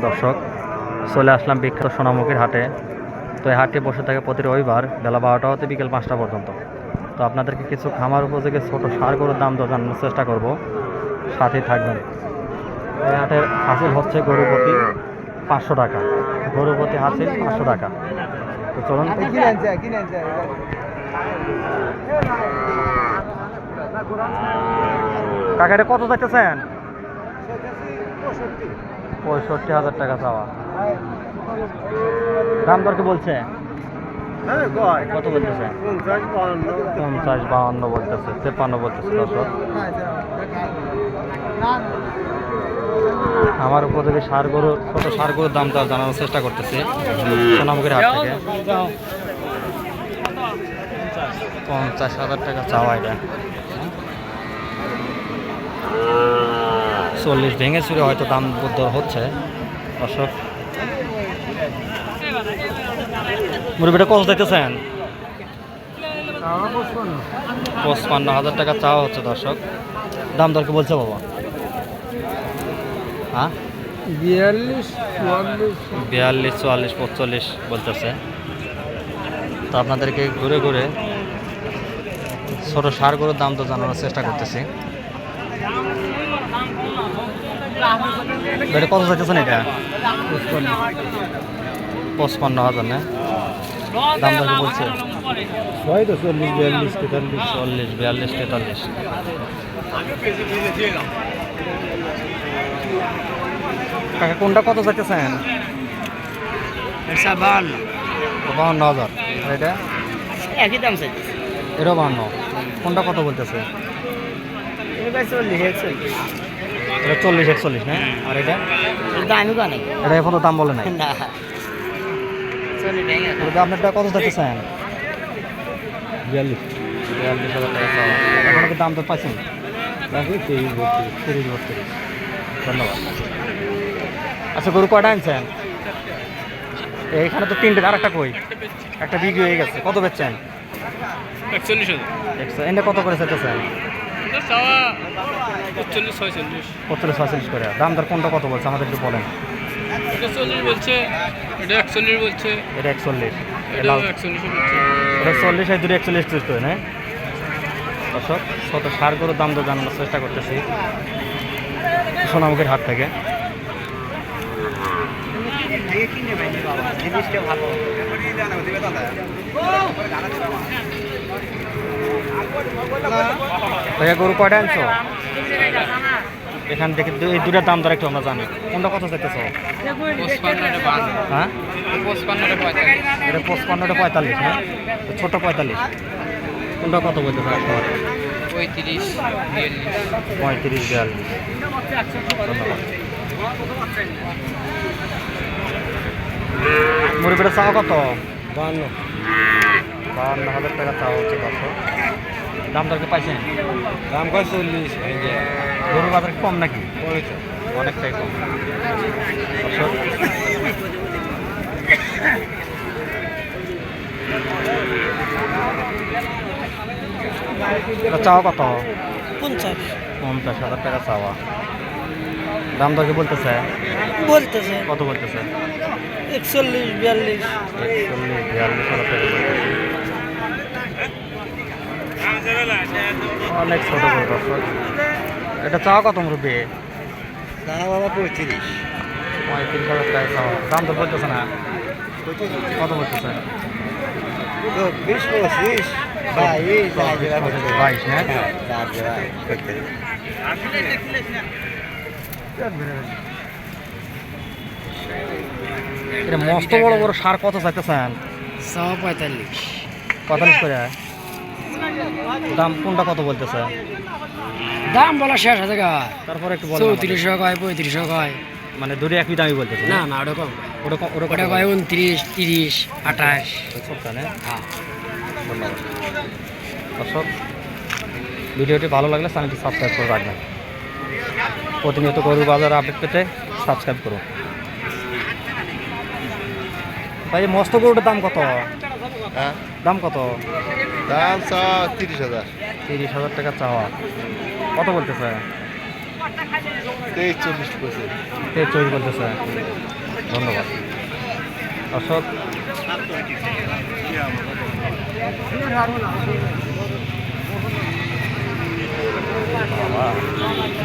দর্শক, চলে আসলাম বিখ্যাত সোনামুখীর হাটে। তো এই হাটে বসে থাকে প্রতি রবিবার বেলা 12টা হতে বিকেল 5টা পর্যন্ত। তো আপনাদেরকে কিছু খামার উপযোগী ছোট ষাঁড় গরুর দাম দর জানানোর চেষ্টা করব, সাথেই থাকবেন। এই হাটের হাসিল হচ্ছে গরু প্রতি 500 টাকা, গরু প্রতি হাসিল 500 টাকা। তো চলুন, কাকা এটা কত চাইতেছেন? 65,000 টাকা চাওয়া। দাম দর কি বলছে? কত বলতেছে? 50, 52 বলতেছে, 53 বলতেছে। দর্শক, আমার উপযোগী ষাঁড় গরু, ছোট ষাঁড় গরুর দাম দর জানানোর চেষ্টা করতেছি সোনামুখীর হাট থেকে। 50,000 টাকা চাওয়া। এটা 40 ভেঙে চুরে হয়তো দাম দর হচ্ছে। দর্শক, মুরগিটা কত দিতেছেন? 55,000 টাকা চাওয়া হচ্ছে। দর্শক, দাম দর কি বলছে বাবা? হ্যাঁ, 42, 44, 45 বলতেছে। তো আপনাদেরকে ঘুরে ঘুরে ছোট ষাঁড় গরুর দাম তো জানানোর চেষ্টা করতেছি। এটা কত চাইতেছেন? এটা 55,000 না? দাম দর বলছে 40, 42, 43। 40, 42, 43। কাকা কোনটা কত চাইতেছেন? 52,000। আর এটা একই দাম চাইছে। এটাও 52। কোনটা কত বলতেছে? এটা 40, 41। এটা 40, 41 না? আর এটা দামই বানাই এটা এখনো দাম বলে নাই। না, 40 ভেঙে আপনারটা কত চাইতেছেন? 42। 42,000 টাকা চাওয়া। এখন কি দাম তো পাইছেন? 30, 32। ধন্যবাদ। আচ্ছা, গরু কয়টা আনছেন? এইখানে তো 3টে, আর একটা কই? একটা বিক্রি হয়ে গেছে। কত বেচছেন? 41,000। এনে কত করে চাইতেছেন? এটা চাওয়া 45, 46। 45, 46 করে। দাম দর কোনটা কত বলছে আমাদের একটু বলেন। এটা 40 বলছে, এটা 41 বলছে, এটা 41, এটা 41 বলছে। এটা 40, এই দুটো 41 করে না? দর্শক, ছোট ষাঁড় গরুর দাম দর জানানোর চেষ্টা করতেছি সোনামুখীর হাট থেকে। ভাইয়া, গরু কয়টা আনছো? এখান থেকে এই দুটার দাম দর একটু আমরা জানি। কোনটা কত চাইতেছো? হ্যাঁ, এটা 55টা 45 না? ছোট 45। কোনটা কত বলতেছে? 35, 35, 42। ধন্যবাদ। মুরগিটা চাওয়া কত? 52,000 টাকা চাওয়া হচ্ছে। দর্শক, দাম দর কি পাইছেন? দাম কয় 40 ভেঙে। গরুর বাজার কম নাকি? অনেকটাই কম। দর্শক, এটা চাওয়া কত? 50,000 টাকা চাওয়া। দাম দর কি বলতেছে? কত বলতেছে? 41, 42। 42,000 টাকা বলতেছে। অনেক ছোট গরু। দর্শক, এটা চাওয়া কত মুরব্বী? বাবা 35। 35,000 টাকা চাওয়া। দাম দর বলতেছে না? কত বলতেছে? 20, 25, 22, 22 না? এটা মস্ত বড় বড় ষাঁড় কত চাইতেছেন? 45। 45 করে। দাম কোনটা কত বলতেছে? দাম বলা শেষ আছে গা। তারপরে একটু বলেন। 3400 কয়, 3500 কয়। মানে দুটো একই দামই বলতেছে? না না, ওটা কম। ওটা কয় 29, 30, 28। সবটা না? হ্যাঁ। ধন্যবাদ। দর্শক, ভিডিওটি ভালো লাগলে চ্যানেলটি সাবস্ক্রাইব করে রাখবেন। প্রতিনিয়ত গরুর বাজার আপডেট পেতে সাবস্ক্রাইব করুন। ভাই, মস্ত গরুটার দাম কত? হ্যাঁ, দাম কত? দাম 30,000। 30,000 টাকা চাওয়া। কত বলতেছে? 23, 40 বলছে। 23 বলতেছে। ধন্যবাদ। দর্শক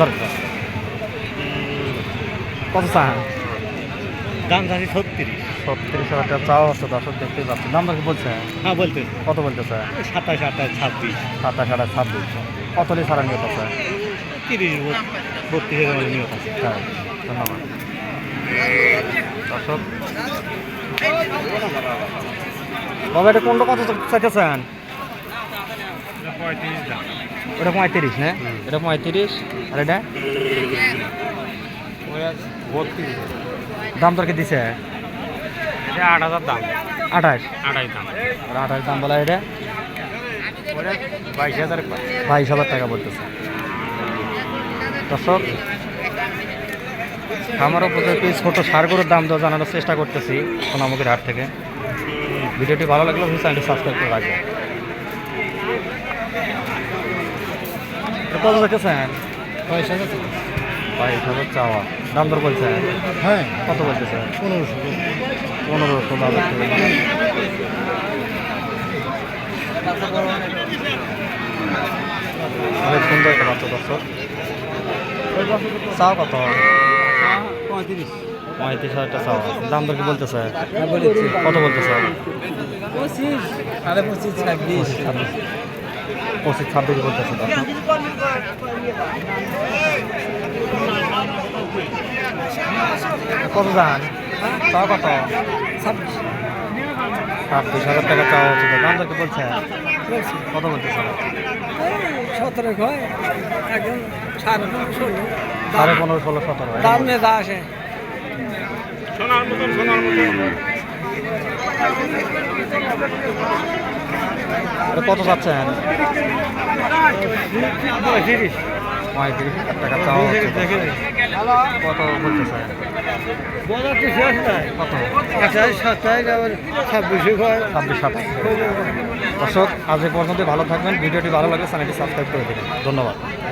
দরকার কত চান? দাম চাচ্ছি 36। 36,000 টাকা চাওয়া হচ্ছে, দর্শক দেখতেই পাচ্ছেন। দাম দর কি বলছে? হ্যাঁ বলতে কত বলতেছে? 27, 28, 26, 27, 26। কত লি ছাড়া নিয়ে আছে? 30, 32 এর মধ্যে নিয়ত আছে। হ্যাঁ, ধন্যবাদ। দর্শক বাবা এটা কোনটা কত চাইতেছেন? 35 দাম। ওটা 35 না? এটা 35 আর এটা 32। দাম দর কি দিছে? এটা 8,000 দাম। 28 28 দাম। আর 28 দাম বলা, এটা ওটা 22,000 22,000 টাকা বলতেছে। দর্শক আমার উপযোগী ছোট সার গরুর দাম দর জানানোর চেষ্টা করতেছি সোনামুখীর হাট থেকে। ভিডিওটি ভালো লাগলে চ্যানেলটি সাবস্ক্রাইব করে রাখবেন। কত দেখেছেন? 22,000 চাওয়া। দাম দর বলছে? হ্যাঁ কত বলতেছে? 15,000। 15-16,000 অনেক সুন্দর একটা বাচ্চা দর্শক। চাও কত? 35। 35,000 টাকা চাওয়া। দাম দর কি বলতেছে? কত বলতেছে? 25, 25, 26। 25-26 বলতেছে দর্শক। কত দাম? চাও কত? 26,000 টাকা চাওয়া হচ্ছে। দাম দর কি বলছে? কত বলতেছে? 17 হয় একদম 15.5, 15.5, 16, 17। দাম নিয়ে যা আসে। সোনার মতন এটা কত চাচ্ছেন? 35। 35,000 টাকা চাওয়া হচ্ছে। কত বলতেছে? বাজারটি শেষ নাই। কত? 28, 27, আবার 26 হয়। 26-27। দর্শক আজ এই পর্যন্ত ভালো থাকবেন। ভিডিওটি ভালো লাগলে চ্যানেলটি সাবস্ক্রাইব করে দেবেন। ধন্যবাদ।